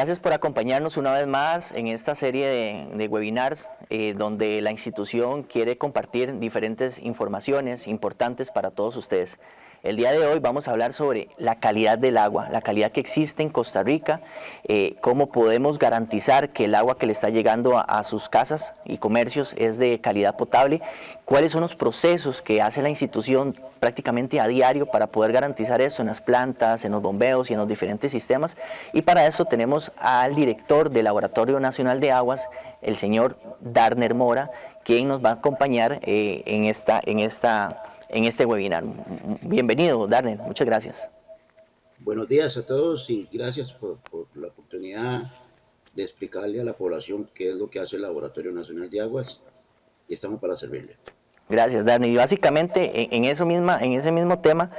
Gracias por acompañarnos una vez más en esta serie de webinars donde la institución quiere compartir diferentes informaciones importantes para todos ustedes. El día de hoy vamos a hablar sobre la calidad del agua, la calidad que existe en Costa Rica, cómo podemos garantizar que el agua que le está llegando a sus casas y comercios es de calidad potable, cuáles son los procesos que hace la institución prácticamente a diario para poder garantizar eso en las plantas, en los bombeos y en los diferentes sistemas. Y para eso tenemos al director del Laboratorio Nacional de Aguas, el señor Darner Mora, quien nos va a acompañar en este webinar. Bienvenido, Darner, muchas gracias. Buenos días a todos y gracias por la oportunidad de explicarle a la población qué es lo que hace el Laboratorio Nacional de Aguas y estamos para servirle. Gracias, Darner. Y básicamente en ese mismo tema,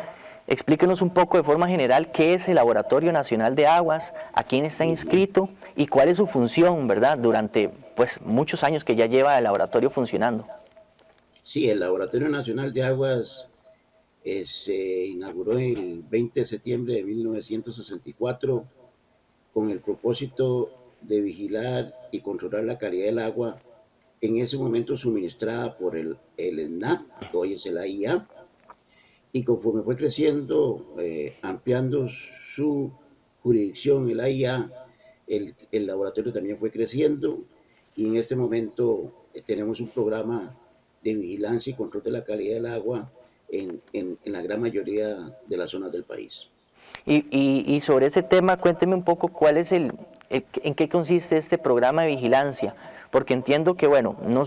explíquenos un poco de forma general qué es el Laboratorio Nacional de Aguas, a quién está inscrito y cuál es su función, ¿verdad? Durante muchos años que ya lleva el laboratorio funcionando. Sí, el Laboratorio Nacional de Aguas se inauguró el 20 de septiembre de 1964 con el propósito de vigilar y controlar la calidad del agua en ese momento suministrada por el ENAP, que hoy es el AIA, y conforme fue creciendo, ampliando su jurisdicción, el AIA, el laboratorio también fue creciendo y en este momento tenemos un programa de vigilancia y control de la calidad del agua en la gran mayoría de las zonas del país. Y sobre ese tema, cuénteme un poco cuál es en qué consiste este programa de vigilancia, porque entiendo que, bueno, no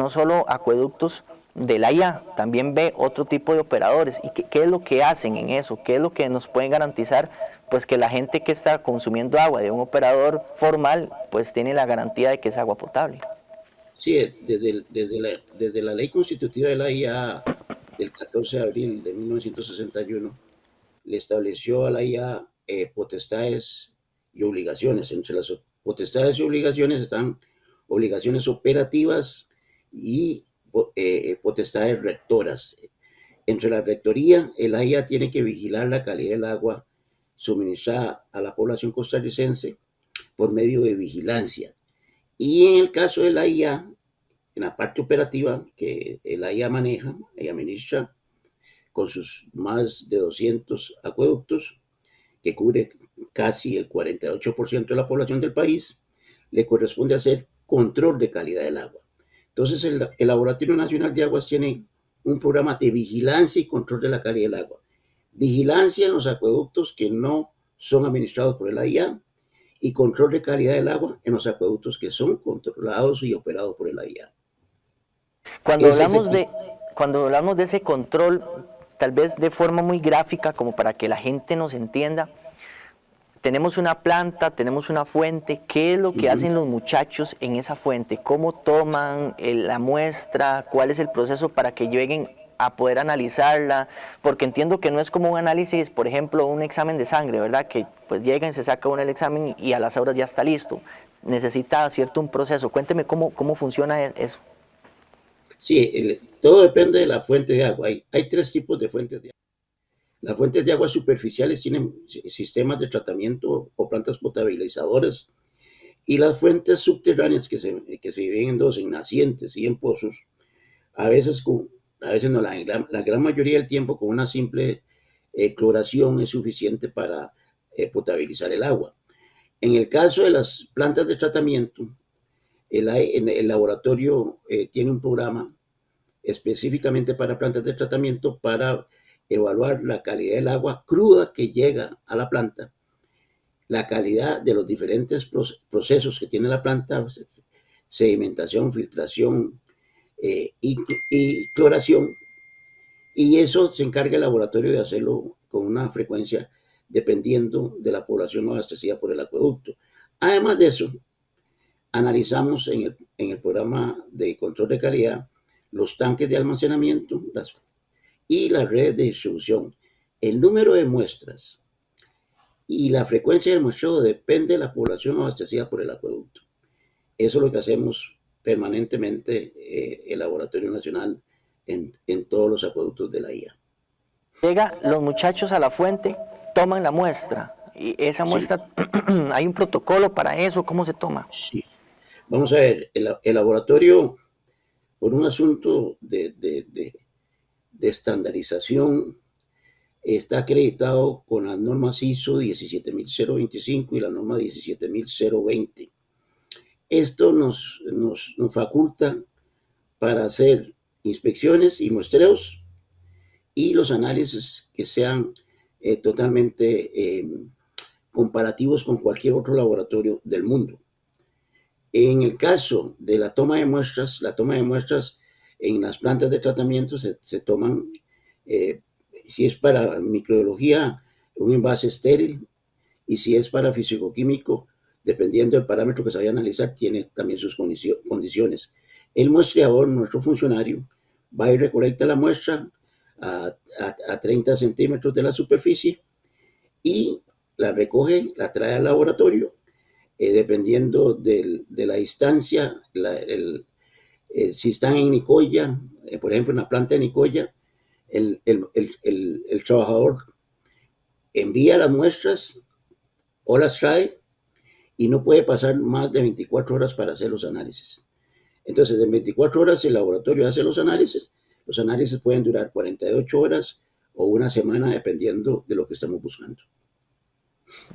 solo acueductos de la IA, también ve otro tipo de operadores. ¿Y qué es lo que hacen en eso? ¿Qué es lo que nos pueden garantizar? Pues que la gente que está consumiendo agua de un operador formal, pues tiene la garantía de que es agua potable. Sí, desde la ley constitutiva de la IA del 14 de abril de 1961, le estableció a la IA potestades y obligaciones. Entre las potestades y obligaciones están obligaciones operativas y potestades rectoras. Entre la rectoría, el AIA tiene que vigilar la calidad del agua suministrada a la población costarricense por medio de vigilancia. Y en el caso de la IA, en la parte operativa que la IA maneja, ella administra con sus más de 200 acueductos, que cubre casi el 48% de la población del país, le corresponde hacer control de calidad del agua. Entonces, el Laboratorio Nacional de Aguas tiene un programa de vigilancia y control de la calidad del agua. Vigilancia en los acueductos que no son administrados por el AIA y control de calidad del agua en los acueductos que son controlados y operados por el AIA. Cuando hablamos de ese control, tal vez de forma muy gráfica, como para que la gente nos entienda, tenemos una planta, tenemos una fuente, ¿qué es lo que hacen los muchachos en esa fuente? ¿Cómo toman la muestra? ¿Cuál es el proceso para que lleguen a poder analizarla? Porque entiendo que no es como un análisis, por ejemplo, un examen de sangre, ¿verdad? Que pues llegan, se saca uno el examen y a las horas ya está listo. Necesita un proceso. Cuénteme cómo funciona eso. Sí, todo depende de la fuente de agua. Hay tres tipos de fuentes de agua. Las fuentes de agua superficiales tienen sistemas de tratamiento o plantas potabilizadoras y las fuentes subterráneas que se dividen en dos, en nacientes y en pozos, a veces no, la gran mayoría del tiempo con una simple cloración es suficiente para potabilizar el agua. En el caso de las plantas de tratamiento, el laboratorio tiene un programa específicamente para plantas de tratamiento para evaluar la calidad del agua cruda que llega a la planta, la calidad de los diferentes procesos que tiene la planta, sedimentación, filtración y cloración, y eso se encarga el laboratorio de hacerlo con una frecuencia dependiendo de la población abastecida por el acueducto. Además de eso, analizamos en el programa de control de calidad los tanques de almacenamiento y las redes de distribución. El número de muestras y la frecuencia del muestreo depende de la población abastecida por el acueducto. Eso es lo que hacemos permanentemente el Laboratorio Nacional en todos los acueductos de la IA. Llega los muchachos a la fuente, toman la muestra. ¿Y esa Sí, muestra, hay un protocolo para eso? ¿Cómo se toma? sí. Vamos a ver, el laboratorio, por un asunto de estandarización, está acreditado con las normas ISO 17025 y la norma 17020. Esto nos faculta para hacer inspecciones y muestreos y los análisis que sean totalmente comparativos con cualquier otro laboratorio del mundo. En el caso de la toma de muestras en las plantas de tratamiento se toman, eh, si es para microbiología, un envase estéril, y si es para físico-químico, dependiendo del parámetro que se vaya a analizar, tiene también sus condiciones. El muestreador, nuestro funcionario, va y recolecta la muestra a 30 centímetros de la superficie y la recoge, la trae al laboratorio, dependiendo de la distancia, si están en Nicoya, por ejemplo, en la planta de Nicoya, el trabajador envía las muestras o las trae y no puede pasar más de 24 horas para hacer los análisis. Entonces, en 24 horas el laboratorio hace los análisis pueden durar 48 horas o una semana dependiendo de lo que estamos buscando.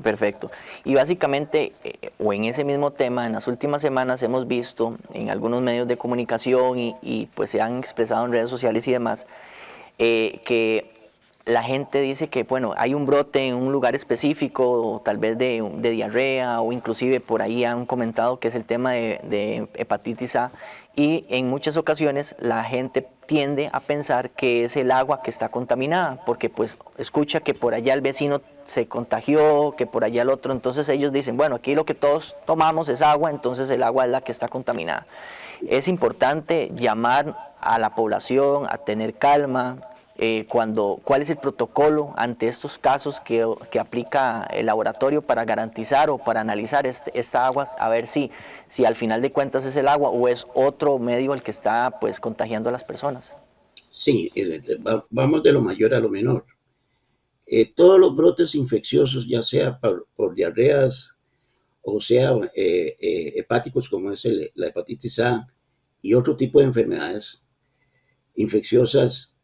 Perfecto. Y básicamente, o en ese mismo tema, en las últimas semanas hemos visto en algunos medios de comunicación y pues se han expresado en redes sociales y demás, que la gente dice que, bueno, hay un brote en un lugar específico, o tal vez de diarrea, o inclusive por ahí han comentado que es el tema de hepatitis A, y en muchas ocasiones la gente tiende a pensar que es el agua que está contaminada, porque pues escucha que por allá el vecino se contagió, que por allá el otro, entonces ellos dicen, bueno, aquí lo que todos tomamos es agua, entonces el agua es la que está contaminada. Es importante llamar a la población a tener calma, cuál es el protocolo ante estos casos que aplica el laboratorio para garantizar o para analizar esta agua, a ver si al final de cuentas es el agua o es otro medio el que está pues contagiando a las personas. Sí, vamos de lo mayor a lo menor. Todos los brotes infecciosos, ya sea por diarreas o sea hepáticos como es la hepatitis A y otro tipo de enfermedades infecciosas,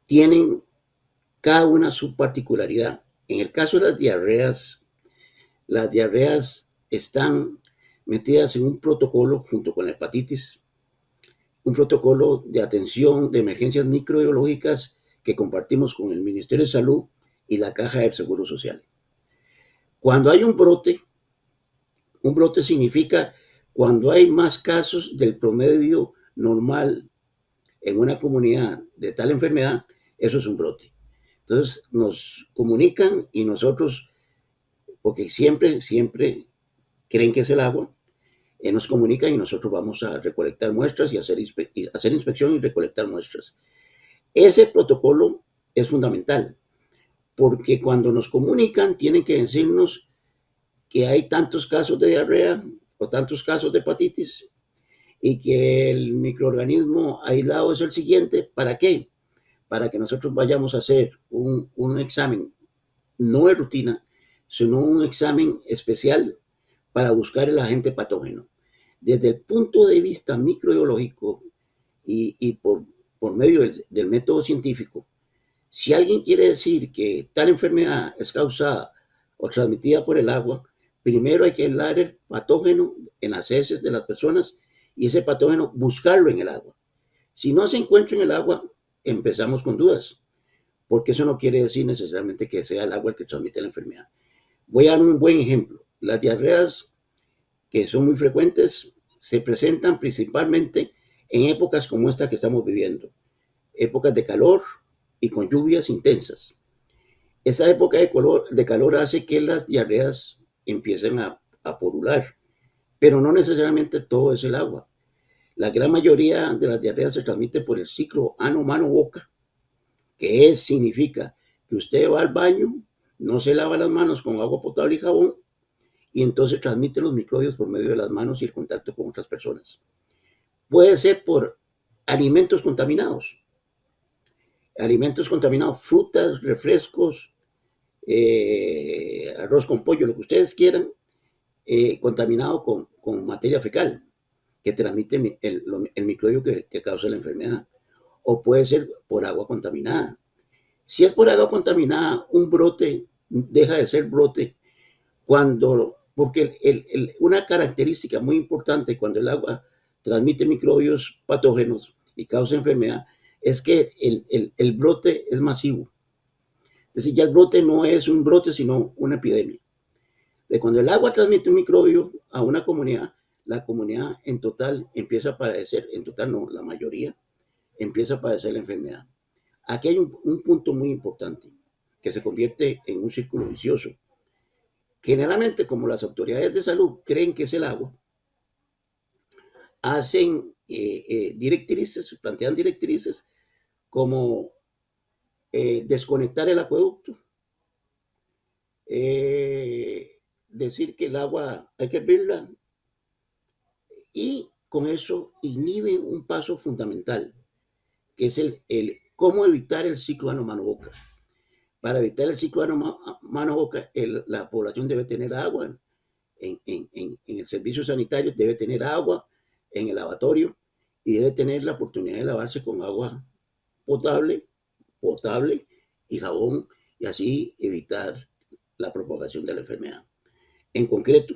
tienen cada una su particularidad. En el caso de las diarreas están metidas en un protocolo junto con la hepatitis, un protocolo de atención de emergencias microbiológicas que compartimos con el Ministerio de Salud y la Caja del Seguro Social. Cuando hay un brote significa cuando hay más casos del promedio normal en una comunidad de tal enfermedad, eso es un brote. Entonces nos comunican y nosotros, porque siempre creen que es el agua, nos comunican y nosotros vamos a recolectar muestras y hacer inspección y recolectar muestras. Ese protocolo es fundamental, porque cuando nos comunican tienen que decirnos que hay tantos casos de diarrea o tantos casos de hepatitis y que el microorganismo aislado es el siguiente. ¿Para qué? Para que nosotros vayamos a hacer un examen, no de rutina, sino un examen especial para buscar el agente patógeno. Desde el punto de vista microbiológico y por medio del método científico, si alguien quiere decir que tal enfermedad es causada o transmitida por el agua, primero hay que aislar el patógeno en las heces de las personas y ese patógeno buscarlo en el agua. Si no se encuentra en el agua, empezamos con dudas, porque eso no quiere decir necesariamente que sea el agua el que transmite la enfermedad. Voy a dar un buen ejemplo. Las diarreas, que son muy frecuentes, se presentan principalmente en épocas como esta que estamos viviendo, épocas de calor y con lluvias intensas. Esa época de calor hace que las diarreas empiecen a porular, pero no necesariamente todo es el agua. La gran mayoría de las diarreas se transmite por el ciclo ano-mano-boca, que significa que usted va al baño, no se lava las manos con agua potable y jabón, y entonces transmite los microbios por medio de las manos y el contacto con otras personas. Puede ser por alimentos contaminados, frutas, refrescos, arroz con pollo, lo que ustedes quieran, contaminado con materia fecal que transmite el microbio que causa la enfermedad. O puede ser por agua contaminada. Si es por agua contaminada, un brote deja de ser brote porque una característica muy importante cuando el agua transmite microbios patógenos y causa enfermedad es que el brote es masivo. Es decir, ya el brote no es un brote, sino una epidemia. De cuando el agua transmite un microbio a una comunidad, la comunidad en total empieza a padecer, en total no, la mayoría, empieza a padecer la enfermedad. Aquí hay un punto muy importante que se convierte en un círculo vicioso. Generalmente, como las autoridades de salud creen que es el agua, hacen directrices, plantean directrices como desconectar el acueducto, decir que el agua hay que hervirla y con eso inhiben un paso fundamental, que es el cómo evitar el ciclo ano-mano-boca. Para evitar el ciclo ano-mano-boca, la población debe tener agua en el servicio sanitario, debe tener agua en el lavatorio y debe tener la oportunidad de lavarse con agua potable, potable y jabón y así evitar la propagación de la enfermedad. En concreto,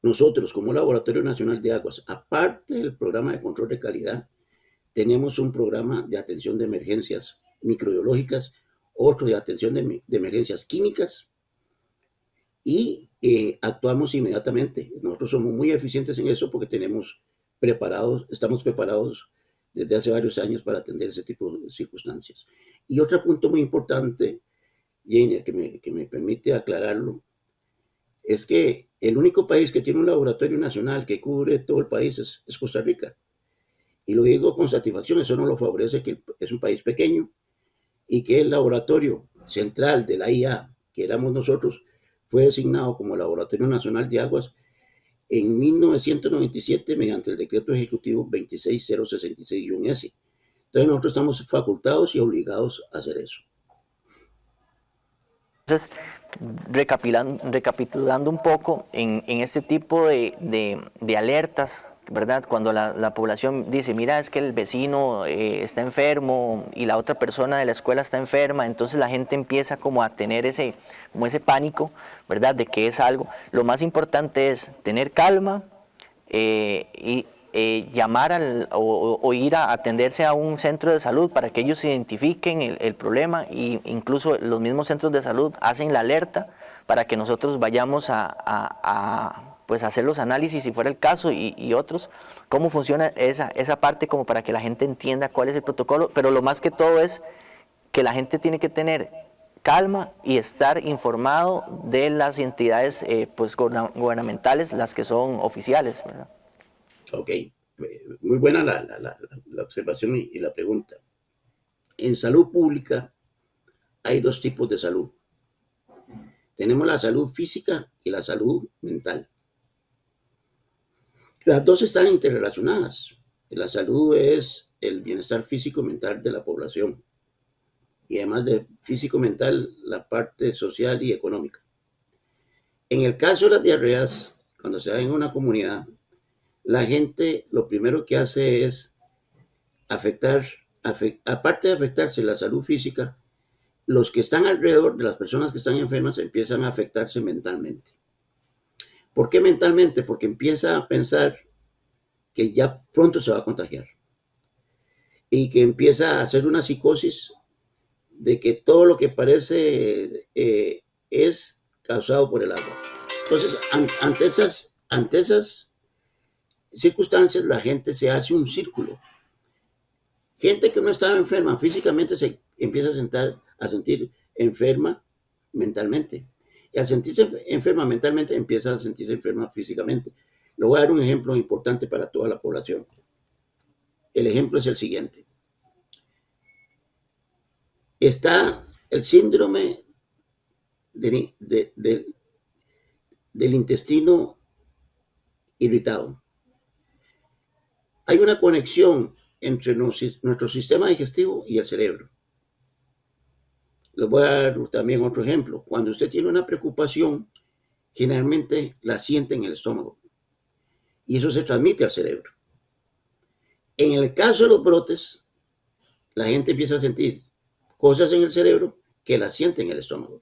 nosotros como Laboratorio Nacional de Aguas, aparte del programa de control de calidad, tenemos un programa de atención de emergencias microbiológicas, otro de atención de emergencias químicas y actuamos inmediatamente. Nosotros somos muy eficientes en eso porque estamos preparados desde hace varios años para atender ese tipo de circunstancias. Y otro punto muy importante, Jainer, que me permite aclararlo, es que el único país que tiene un laboratorio nacional que cubre todo el país es Costa Rica. Y lo digo con satisfacción, eso no lo favorece que es un país pequeño y que el laboratorio central de la IA, que éramos nosotros, fue designado como Laboratorio Nacional de Aguas en 1997 mediante el decreto ejecutivo 26066-S. Entonces nosotros estamos facultados y obligados a hacer eso. Entonces, recapitulando un poco en este tipo de alertas, ¿verdad? Cuando la población dice, mira, es que el vecino está enfermo y la otra persona de la escuela está enferma, entonces la gente empieza como a tener como ese pánico, ¿verdad? De que es algo. Lo más importante es tener calma y llamar o ir a atenderse a un centro de salud para que ellos identifiquen el problema e incluso los mismos centros de salud hacen la alerta para que nosotros vayamos pues hacer los análisis si fuera el caso y otros, cómo funciona esa parte como para que la gente entienda cuál es el protocolo, pero lo más que todo es que la gente tiene que tener calma y estar informado de las entidades pues gubernamentales, las que son oficiales, ¿verdad? Ok, muy buena la observación y la pregunta. En salud pública hay dos tipos de salud. Tenemos la salud física y la salud mental. Las dos están interrelacionadas. La salud es el bienestar físico y mental de la población. Y además de físico y mental, la parte social y económica. En el caso de las diarreas, cuando se da en una comunidad, la gente lo primero que hace es aparte de afectarse la salud física, los que están alrededor de las personas que están enfermas empiezan a afectarse mentalmente. ¿Por qué mentalmente? Porque empieza a pensar que ya pronto se va a contagiar y que empieza a hacer una psicosis de que todo lo que parece es causado por el agua. Entonces, ante esas circunstancias, la gente se hace un círculo. Gente que no estaba enferma físicamente se empieza a sentir enferma mentalmente. Y al sentirse enferma mentalmente, empieza a sentirse enferma físicamente. Le voy a dar un ejemplo importante para toda la población. El ejemplo es el siguiente. Está el síndrome del intestino irritado. Hay una conexión entre nuestro sistema digestivo y el cerebro. Les voy a dar también otro ejemplo. Cuando usted tiene una preocupación, generalmente la siente en el estómago y eso se transmite al cerebro. En el caso de los brotes, la gente empieza a sentir cosas en el cerebro que las siente en el estómago.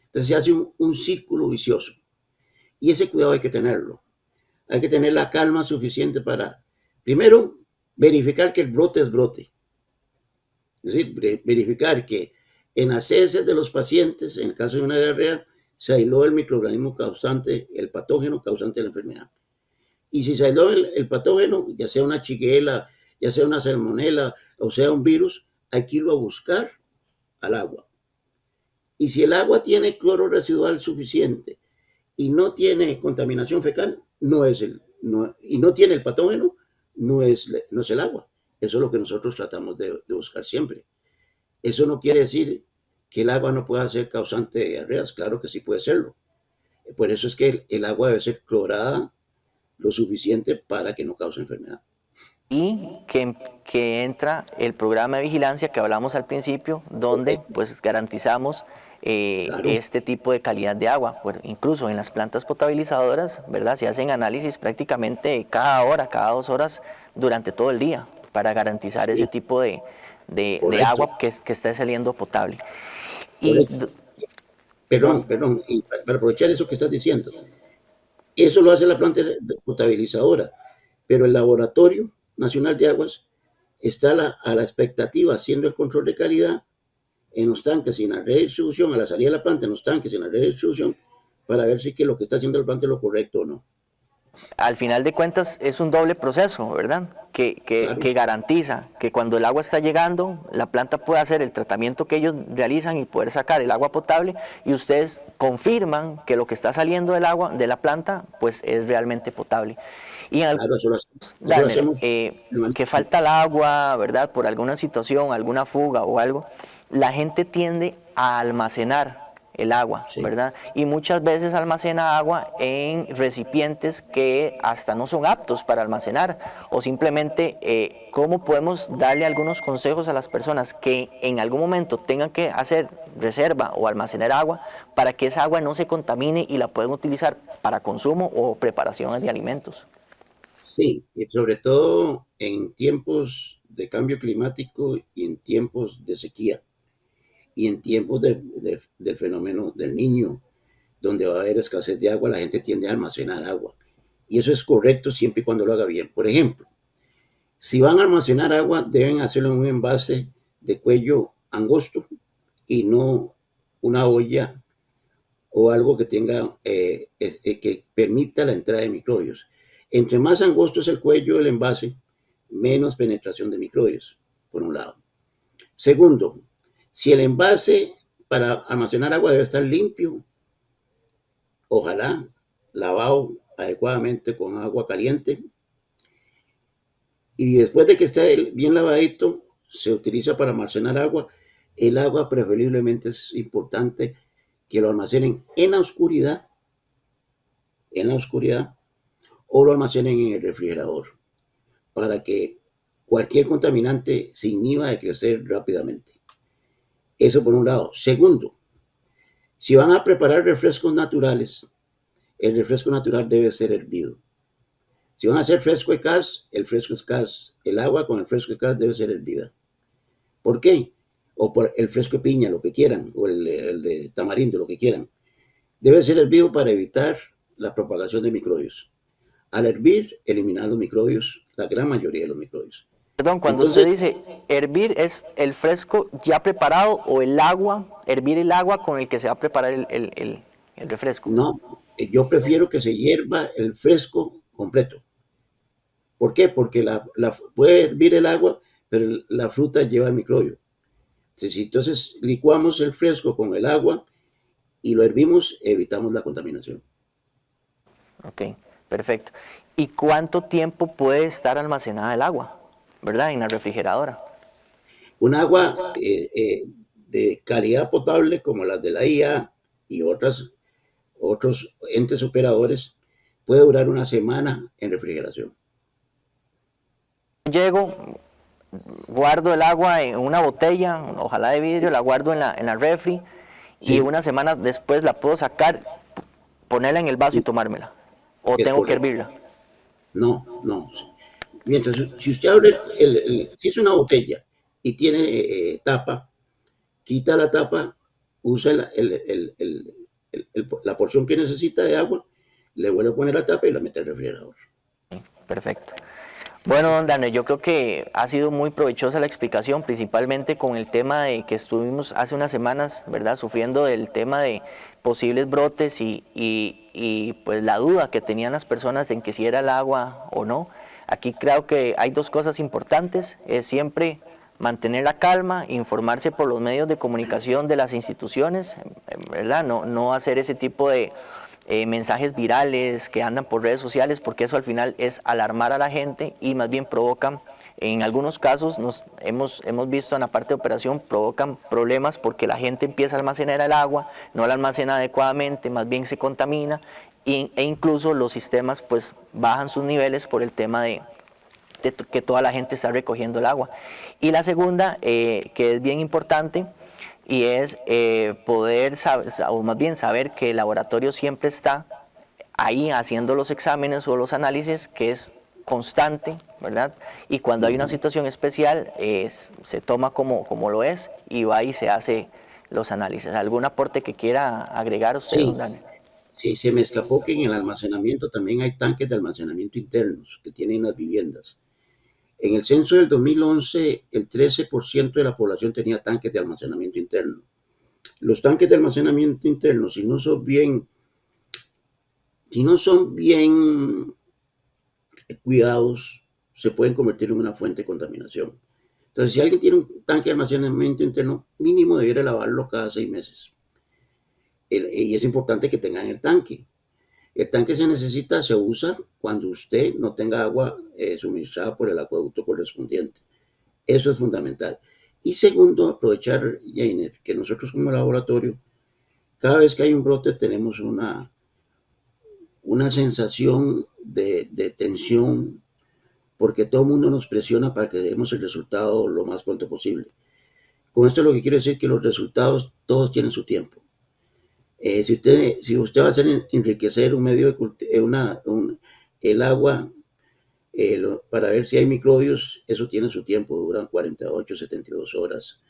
Entonces se hace un círculo vicioso. Y ese cuidado hay que tenerlo. Hay que tener la calma suficiente para, primero, verificar que el brote es brote. Es decir, verificar que en las heces de los pacientes, en el caso de una diarrea, se aisló el microorganismo causante, el patógeno causante de la enfermedad. Y si se aisló el patógeno, ya sea una shigella, ya sea una salmonela o sea un virus, hay que irlo a buscar al agua. Y si el agua tiene cloro residual suficiente y no tiene contaminación fecal, y no tiene el patógeno, no es el agua. Eso es lo que nosotros tratamos de buscar siempre. Eso no quiere decir que el agua no pueda ser causante de diarreas, claro que sí puede serlo. Por eso es que el agua debe ser clorada lo suficiente para que no cause enfermedad. Y que entra el programa de vigilancia que hablamos al principio, donde Correcto, pues garantizamos claro. este tipo de calidad de agua. Pues, incluso en las plantas potabilizadoras, ¿verdad? Se hacen análisis prácticamente cada hora, cada 2 horas durante todo el día para garantizar ese Sí, tipo de correcto, agua que esté saliendo potable. Y, correcto. don, Perdón, y para aprovechar eso que estás diciendo, eso lo hace la planta potabilizadora, pero el Laboratorio Nacional de Aguas está a la expectativa, haciendo el control de calidad en los tanques y en la red de distribución, a la salida de la planta, en los tanques y en la red de distribución, para ver si que lo que está haciendo la planta es lo correcto o no. al final de cuentas es un doble proceso, ¿verdad? Claro, Que garantiza que cuando el agua está llegando, la planta puede hacer el tratamiento que ellos realizan y poder sacar el agua potable y ustedes confirman que lo que está saliendo del agua de la planta pues es realmente potable. Y en algunos, claro, eso lo Darner, hacemos que permanentemente. falta el agua, ¿verdad? Por alguna situación, alguna fuga o algo, la gente tiende a almacenar el agua, Sí, ¿verdad? Y muchas veces almacena agua en recipientes que hasta no son aptos para almacenar o simplemente cómo podemos darle algunos consejos a las personas que en algún momento tengan que hacer reserva o almacenar agua para que esa agua no se contamine y la puedan utilizar para consumo o preparación de alimentos. sí, y sobre todo en tiempos de cambio climático y en tiempos de sequía y en tiempos del fenómeno del niño, donde va a haber escasez de agua, la gente tiende a almacenar agua. Y eso es correcto siempre y cuando lo haga bien. Por ejemplo, si van a almacenar agua, deben hacerlo en un envase de cuello angosto y no una olla o algo que tenga que permita la entrada de microbios. Entre más angosto es el cuello del envase, menos penetración de microbios, por un lado. Segundo, si el envase para almacenar agua debe estar limpio, ojalá lavado adecuadamente con agua caliente, y después de que esté bien lavadito, se utiliza para almacenar agua. El agua preferiblemente es importante que lo almacenen en la oscuridad, o lo almacenen en el refrigerador para que cualquier contaminante se inhiba de crecer rápidamente. Eso por un lado. Segundo, si van a preparar refrescos naturales, el refresco natural debe ser hervido. Si van a hacer fresco de cas, el fresco de cas, el agua con el fresco de cas debe ser hervida. ¿Por qué? O por el fresco de piña, lo que quieran, o el de tamarindo, lo que quieran. Debe ser hervido para evitar la propagación de microbios. Al hervir, eliminar los microbios, la gran mayoría de los microbios. Perdón, cuando usted Entonces, dice hervir, ¿es el fresco ya preparado o el agua, hervir el agua con el que se va a preparar el refresco? no, yo prefiero que se hierva el fresco completo. ¿Por qué? Porque puede hervir el agua, pero la fruta lleva el microbio. Entonces, licuamos el fresco con el agua y lo hervimos, evitamos la contaminación. Ok, perfecto. ¿Y cuánto tiempo puede estar almacenada el agua, verdad, en la refrigeradora? Un agua de calidad potable como las de la IA y otros entes operadores puede durar una semana en refrigeración. Llego guardo el agua en una botella, ojalá de vidrio, la guardo en la refri y Sí, una semana después la puedo sacar, ponerla en el vaso y sí, tomármela. O es tengo que correcto. hervirla. No, no. Mientras, si usted abre, si es una botella y tiene tapa, quita la tapa, usa la porción que necesita de agua, le vuelve a poner la tapa y la mete al refrigerador. Perfecto. Bueno, don Daniel, yo creo que ha sido muy provechosa la explicación, principalmente con el tema de que estuvimos hace unas semanas, ¿verdad?, sufriendo del tema de posibles brotes y pues la duda que tenían las personas en que si era el agua o no. Aquí creo que hay dos cosas importantes, es siempre mantener la calma, informarse por los medios de comunicación de las instituciones, ¿verdad? No hacer ese tipo de mensajes virales que andan por redes sociales, porque eso al final es alarmar a la gente y más bien provocan, en algunos casos hemos visto en la parte de operación, provocan problemas porque la gente empieza a almacenar el agua, no la almacena adecuadamente, más bien se contamina e incluso los sistemas pues bajan sus niveles por el tema de que toda la gente está recogiendo el agua. Y la segunda, que es bien importante, y es poder saber, o más bien saber que el laboratorio siempre está ahí haciendo los exámenes o los análisis, que es constante, ¿verdad? Y cuando hay una situación especial, se toma como lo es y va y se hace los análisis. ¿Algún aporte que quiera agregar usted, don Sí, Daniel? sí, se me escapó que en el almacenamiento también hay tanques de almacenamiento internos que tienen las viviendas. En el censo del 2011, el 13% de la población tenía tanques de almacenamiento interno. Los tanques de almacenamiento interno, si no son bien cuidados, se pueden convertir en una fuente de contaminación. Entonces, si alguien tiene un tanque de almacenamiento interno, mínimo debería lavarlo cada 6 meses. Y es importante que tengan el tanque. El tanque se usa cuando usted no tenga agua suministrada por el acueducto correspondiente. Eso es fundamental. Y segundo, aprovechar, Jainer, que nosotros como laboratorio, cada vez que hay un brote tenemos una sensación de tensión, porque todo el mundo nos presiona para que demos el resultado lo más pronto posible. Con esto lo que quiero decir es que los resultados todos tienen su tiempo. Si usted va a hacer enriquecer un medio de el agua para ver si hay microbios, eso tiene su tiempo, duran 48, 72 horas.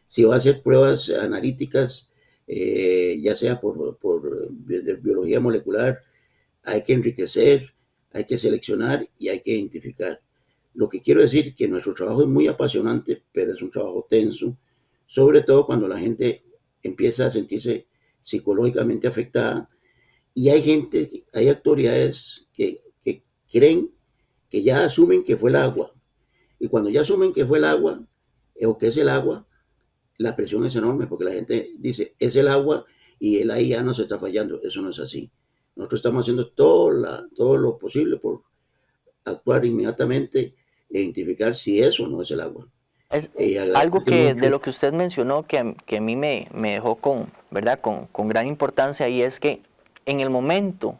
Si va a hacer pruebas analíticas, ya sea por de biología molecular, hay que enriquecer, hay que seleccionar y hay que identificar. Lo que quiero decir es que nuestro trabajo es muy apasionante, pero es un trabajo tenso, sobre todo cuando la gente empieza a sentirse psicológicamente afectada y hay autoridades que creen que ya asumen que fue el agua. Y cuando ya asumen que fue el agua, o que es el agua, la presión es enorme porque la gente dice, es el agua y el ahí ya no se está fallando. Eso no es así. Nosotros estamos haciendo todo lo posible por actuar inmediatamente e identificar si eso no es el agua. Es algo Agradecerte que de mucho. lo que usted mencionó que a mí me dejó con, ¿verdad? Con gran importancia y es que en el momento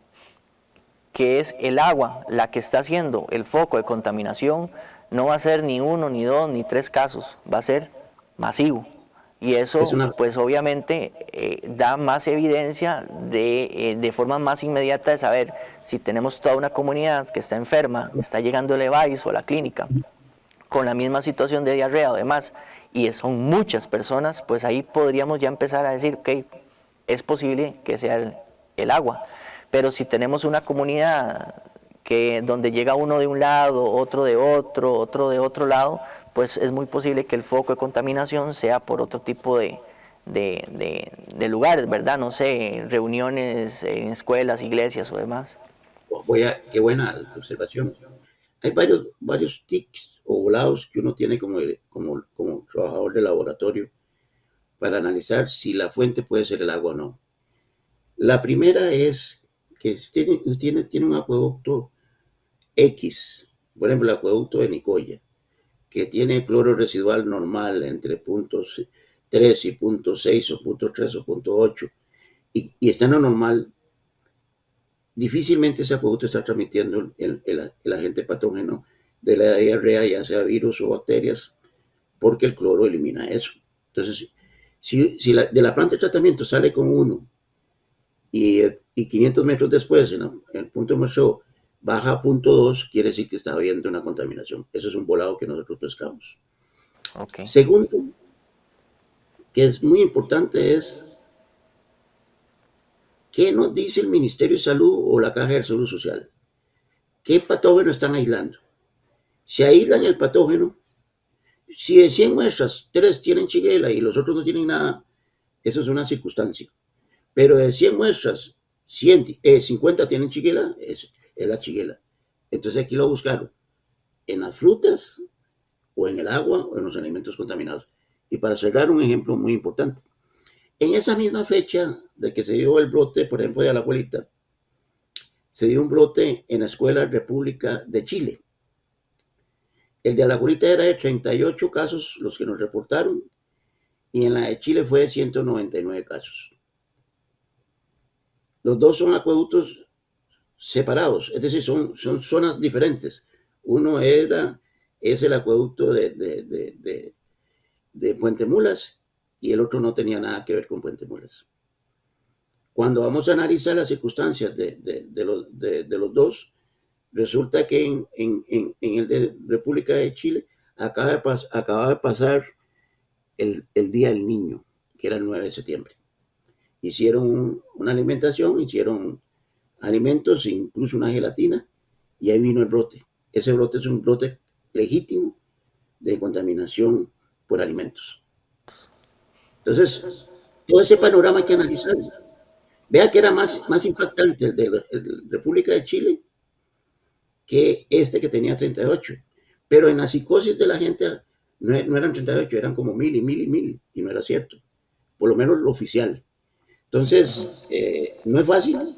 que es el agua la que está haciendo el foco de contaminación, no va a ser ni uno, ni dos, ni tres casos, va a ser masivo. Y Es eso, una, pues obviamente, da más evidencia de forma más inmediata de saber si tenemos toda una comunidad que está enferma, está llegando el EVAIS o a la clínica, con la misma situación de diarrea o demás, y son muchas personas, pues ahí podríamos ya empezar a decir, ok, es posible que sea el agua. Pero si tenemos una comunidad que donde llega uno de un lado, otro de otro lado, pues es muy posible que el foco de contaminación sea por otro tipo de lugares, ¿verdad? No sé, reuniones en escuelas, iglesias o demás. qué buena observación. Hay varios tics o volados que uno tiene como trabajador de laboratorio para analizar si la fuente puede ser el agua o no. La primera es que tiene un acueducto X, por ejemplo, el acueducto de Nicoya, que tiene cloro residual normal entre puntos 3 y punto 6 o punto 3 o punto 8 y está en lo normal, difícilmente ese acueducto está transmitiendo el agente patógeno de la diarrea, ya sea virus o bacterias, porque el cloro elimina eso. Entonces, si de la planta de tratamiento sale con uno y 500 metros después, en el punto de muestreo, baja a punto 2, quiere decir que está habiendo una contaminación. Eso es un volado que nosotros pescamos. Ok. Segundo, que es muy importante, es qué nos dice el Ministerio de Salud o la Caja de Seguro Social. ¿Qué patógeno están aislando? Si aíslan el patógeno, si de 100 muestras, 3 tienen shigella y los otros no tienen nada, eso es una circunstancia. Pero de 100 muestras, 50 tienen shigella, es la shigella. Entonces aquí lo buscaron en las frutas o en el agua o en los alimentos contaminados. Y para cerrar, un ejemplo muy importante. En esa misma fecha de que se dio el brote, por ejemplo, de la abuelita, se dio un brote en la Escuela República de Chile. El de la abuelita era de 38 casos los que nos reportaron y en la de Chile fue de 199 casos. Los dos son acueductos separados, es decir, son zonas diferentes. Uno es el acueducto de Puente Mulas y el otro no tenía nada que ver con Puente Mulas. Cuando vamos a analizar las circunstancias de los dos, resulta que en el de República de Chile acaba de pasar el Día del Niño, que era el 9 de septiembre. Hicieron una alimentación, hicieron alimentos, incluso una gelatina, y ahí vino el brote. Ese brote es un brote legítimo de contaminación por alimentos. Entonces, todo ese panorama hay que analizarlo. Vea que era más impactante el de la República de Chile que este que tenía 38. Pero en la psicosis de la gente no eran 38, eran como 1000 y 1000 y 1000, y no era cierto. Por lo menos lo oficial. Entonces, no es fácil,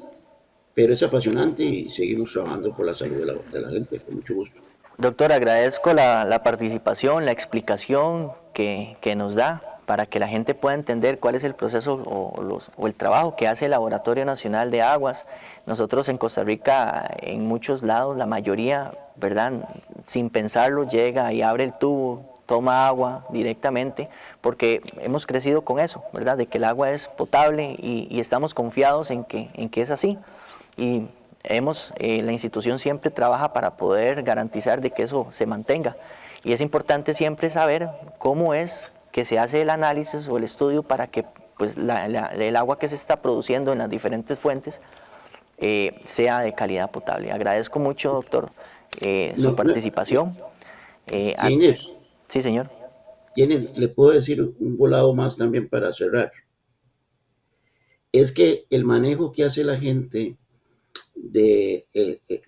pero es apasionante y seguimos trabajando por la salud de la gente, con mucho gusto. Doctor, agradezco la participación, la explicación que nos da para que la gente pueda entender cuál es el proceso o el trabajo que hace el Laboratorio Nacional de Aguas. Nosotros en Costa Rica, en muchos lados, la mayoría, ¿verdad? Sin pensarlo, llega y abre el tubo, toma agua directamente, porque hemos crecido con eso, ¿verdad? De que el agua es potable y estamos confiados en que es así. Y la institución siempre trabaja para poder garantizar de que eso se mantenga. Y es importante siempre saber cómo es que se hace el análisis o el estudio para que pues, el agua que se está produciendo en las diferentes fuentes sea de calidad potable. Agradezco mucho, doctor, su No, no, participación. Eh, a- Jenner, sí, señor. Jenner, le puedo decir un volado más también para cerrar. Es que el manejo que hace la gente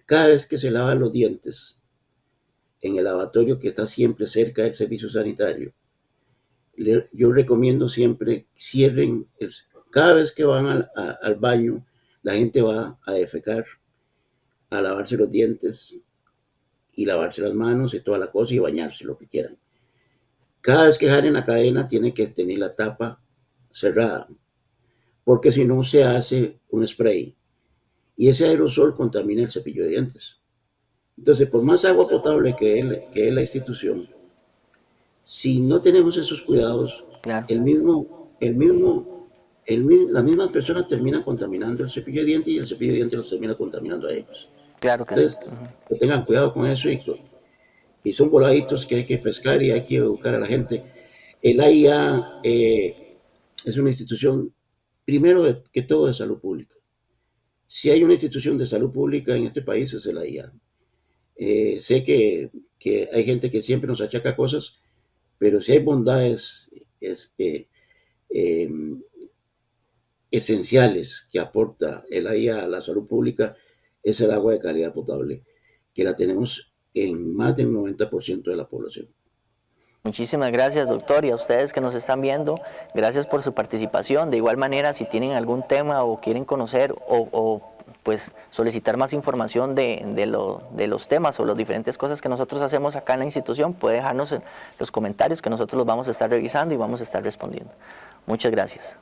cada vez que se lavan los dientes en el lavatorio que está siempre cerca del servicio sanitario, yo recomiendo siempre cierren, cada vez que van al baño, la gente va a defecar, a lavarse los dientes y lavarse las manos y toda la cosa y bañarse, lo que quieran. Cada vez que jalen la cadena tiene que tener la tapa cerrada, porque si no se hace un spray y ese aerosol contamina el cepillo de dientes. Entonces, por más agua potable que es la institución, si no tenemos esos cuidados, Claro, las mismas personas terminan contaminando el cepillo de dientes y el cepillo de dientes los termina contaminando a ellos. claro que sí. Entonces, que tengan cuidado con eso y son voladitos que hay que pescar y hay que educar a la gente. El AIA es una institución, primero que todo, de salud pública. Si hay una institución de salud pública en este país es el AIA. Sé que hay gente que siempre nos achaca cosas, pero si hay bondades eh, esenciales que aporta el AIA a la salud pública, es el agua de calidad potable, que la tenemos en más del 90% de la población. Muchísimas gracias, doctor, y a ustedes que nos están viendo, gracias por su participación. De igual manera, si tienen algún tema o quieren conocer pues solicitar más información de los temas o las diferentes cosas que nosotros hacemos acá en la institución, puede dejarnos en los comentarios que nosotros los vamos a estar revisando y vamos a estar respondiendo. Muchas gracias.